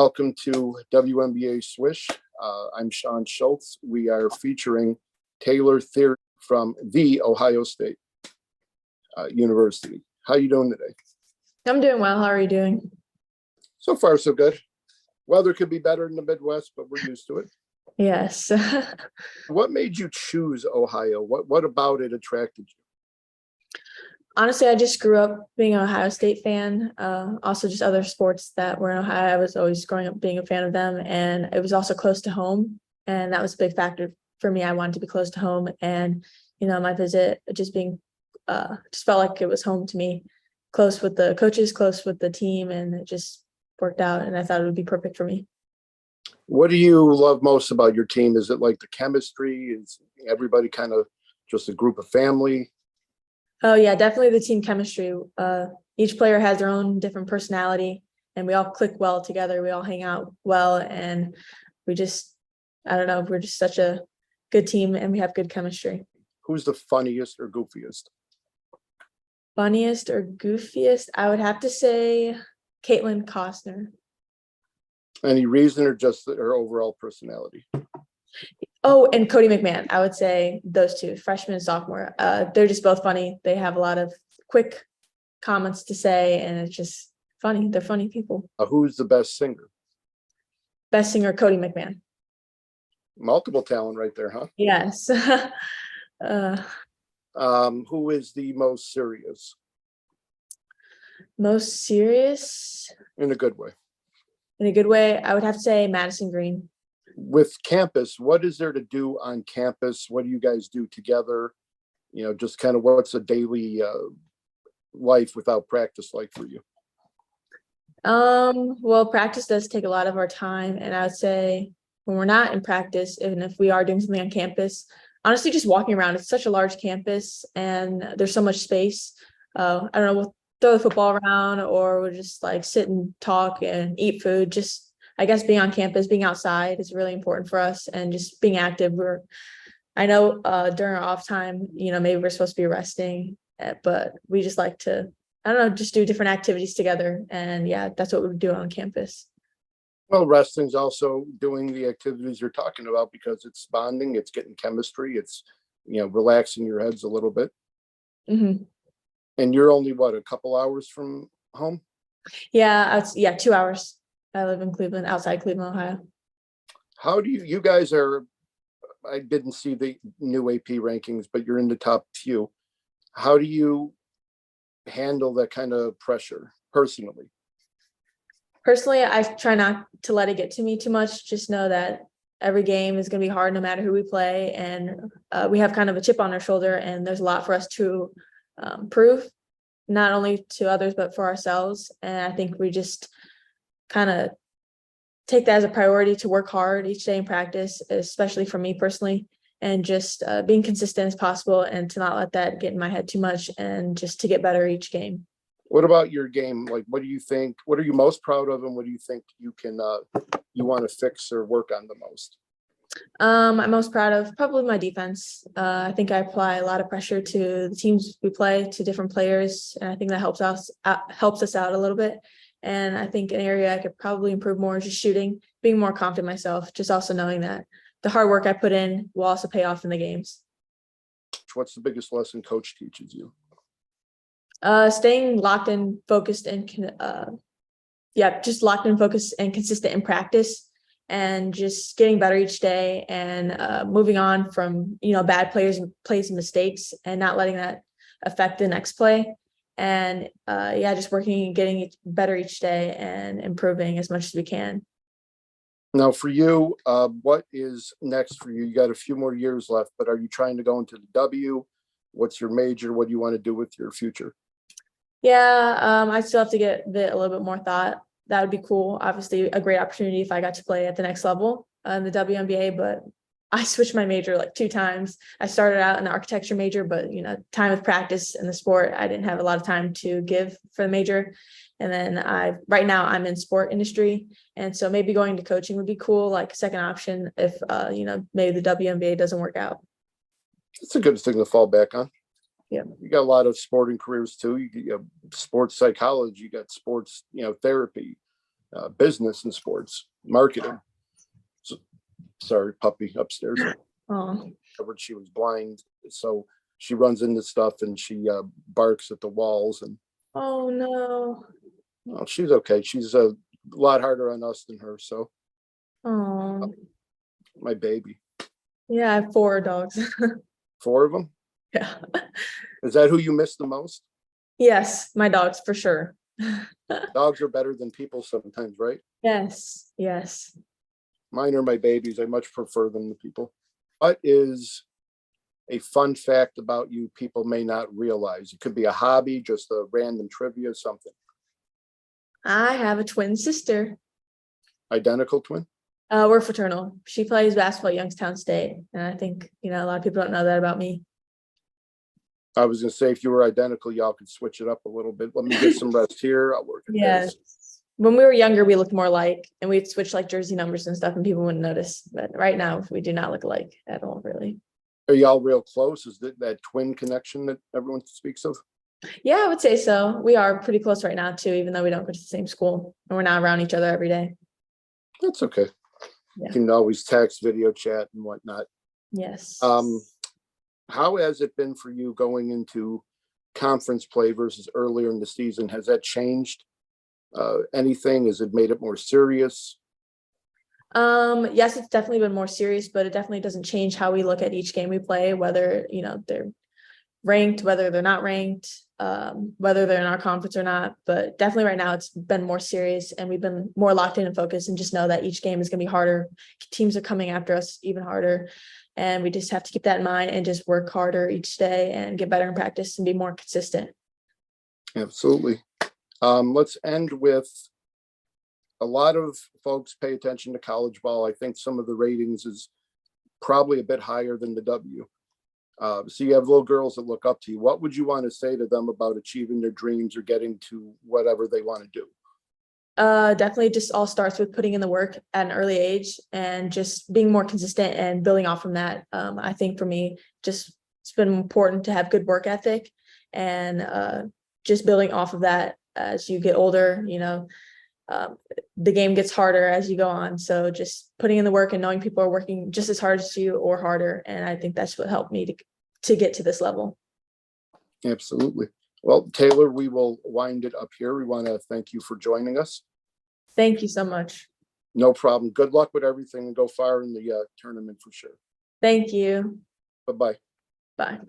Welcome to WNBA Swish. I'm Sean Schultz. We are featuring Taylor Thierry from The Ohio State University. How are you doing today? I'm doing well. How are you doing? So far, so good. Weather could be better in the Midwest, but we're used to it. Yes. What made you choose Ohio? What about it attracted you? Honestly, I just grew up being an Ohio State fan. Also, just other sports that were in Ohio. I was always growing up being a fan of them, and it was also close to home, and that was a big factor for me. I wanted to be close to home, and my visit just being, just felt like it was home to me, close with the coaches, close with the team, and it just worked out. And I thought it would be perfect for me. What do you love most about your team? Is it like the chemistry? Is everybody kind of just a group of family? Oh yeah, definitely the team chemistry. Each player has their own different personality, and we all click well together. We all hang out well, and I don't know, we're just such a good team, and we have good chemistry. Who's the funniest or goofiest? Funniest or goofiest? I would have to say Caitlin Costner. Any reason or just her overall personality? Oh, and Cody McMahon. I would say those two, freshman and sophomore. They're just both funny. They have a lot of quick comments to say, and it's just funny. They're funny people. Who's the best singer? Best singer, Cody McMahon. Multiple talent right there, huh? Yes. Who is the most serious? Most serious? In a good way. In a good way, I would have to say Madison Green. With campus, what is there to do on campus? What do you guys do together? Just kind of what's a daily life without practice like for you? Well, practice does take a lot of our time, and I would say when we're not in practice, even if we are doing something on campus, honestly, just walking around. It's such a large campus, and there's so much space. I don't know, we'll throw the football around, or we'll just like sit and talk and eat food. Just, I guess, being on campus, being outside is really important for us, and just being active. I know during our off time, maybe we're supposed to be resting, but we just like to, I don't know, just do different activities together. And yeah, that's what we do on campus. Well, wrestling's also doing the activities you're talking about because it's bonding, it's getting chemistry, it's relaxing your heads a little bit. Mm-hmm. And you're only a couple hours from home? Yeah, 2 hours. I live in Cleveland, outside Cleveland, Ohio. How do you guys are, I didn't see the new AP rankings, but you're in the top few. How do you handle that kind of pressure personally? Personally, I try not to let it get to me too much. Just know that every game is going to be hard no matter who we play. And we have kind of a chip on our shoulder, and there's a lot for us to prove, not only to others, but for ourselves. And I think we just kind of take that as a priority to work hard each day in practice, especially for me personally, and just being consistent as possible, and to not let that get in my head too much, and just to get better each game. What about your game? Like, what do you think? What are you most proud of, and what do you think you can you want to fix or work on the most? I'm most proud of probably my defense. I think I apply a lot of pressure to the teams we play, to different players, and I think that helps us out a little bit. And I think an area I could probably improve more is just shooting, being more confident in myself, just also knowing that the hard work I put in will also pay off in the games. What's the biggest lesson coach teaches you? Staying locked and focused, and just locked and focused and consistent in practice, and just getting better each day, and moving on from bad plays and mistakes, and not letting that affect the next play. And just working and getting better each day and improving as much as we can. Now, for you, what is next for you? You got a few more years left, but are you trying to go into the W? What's your major? What do you want to do with your future? Yeah, I still have to give it a little bit more thought. That would be cool. Obviously, a great opportunity if I got to play at the next level in the WNBA, but I switched my major like 2 times. I started out in the architecture major, but time of practice in the sport, I didn't have a lot of time to give for the major. And then right now I'm in sport industry. And so maybe going to coaching would be cool, like a second option if, maybe the WNBA doesn't work out. It's a good thing to fall back on. Yeah. You got a lot of sporting careers too. You got sports psychology, you got sports, therapy. business and sports marketing. So, sorry, puppy upstairs. Oh, Covered she was blind, so she runs into stuff and she barks at the walls. And oh no. well, she's okay. She's a lot harder on us than her. So Oh, my baby, yeah, I have 4 dogs. 4 of them. Yeah. Is that who you miss the most? Yes, my dogs for sure. Dogs are better than people sometimes, right? Yes, yes. Mine are my babies. I much prefer them to people. What is a fun fact about you people may not realize? It could be a hobby, just a random trivia, something. I have a twin sister. Identical twin? We're fraternal. She plays basketball at Youngstown State, and I think a lot of people don't know that about me. I was gonna say if you were identical, y'all could switch it up a little bit. Let me get some rest here. I'll work at Yes. this. When we were younger, we looked more alike, and we'd switch like jersey numbers and stuff, and people wouldn't notice. But right now, we do not look alike at all, really. Are y'all real close? Is that twin connection that everyone speaks of? Yeah, I would say so. We are pretty close right now too, even though we don't go to the same school, and we're not around each other every day. That's okay. Yeah. You can always text, video chat, and whatnot. Yes. How has it been for you going into conference play versus earlier in the season? Has that changed anything? Has it made it more serious? Yes, it's definitely been more serious, but it definitely doesn't change how we look at each game we play, whether they're ranked, whether they're not ranked, whether they're in our conference or not. But definitely right now it's been more serious, and we've been more locked in and focused, and just know that each game is going to be harder. Teams are coming after us even harder, and we just have to keep that in mind and just work harder each day and get better in practice and be more consistent. Absolutely. Let's end with, a lot of folks pay attention to college ball. I think some of the ratings is probably a bit higher than the W. So you have little girls that look up to you. What would you want to say to them about achieving their dreams or getting to whatever they want to do? Definitely just all starts with putting in the work at an early age and just being more consistent and building off from that. I think for me, just it's been important to have good work ethic and just building off of that as you get older. The game gets harder as you go on. So just putting in the work and knowing people are working just as hard as you or harder. And I think that's what helped me to get to this level. Absolutely. Well, Taylor, we will wind it up here. We want to thank you for joining us. Thank you so much. No problem. Good luck with everything and go far in the tournament for sure. Thank you. Bye-bye. Bye.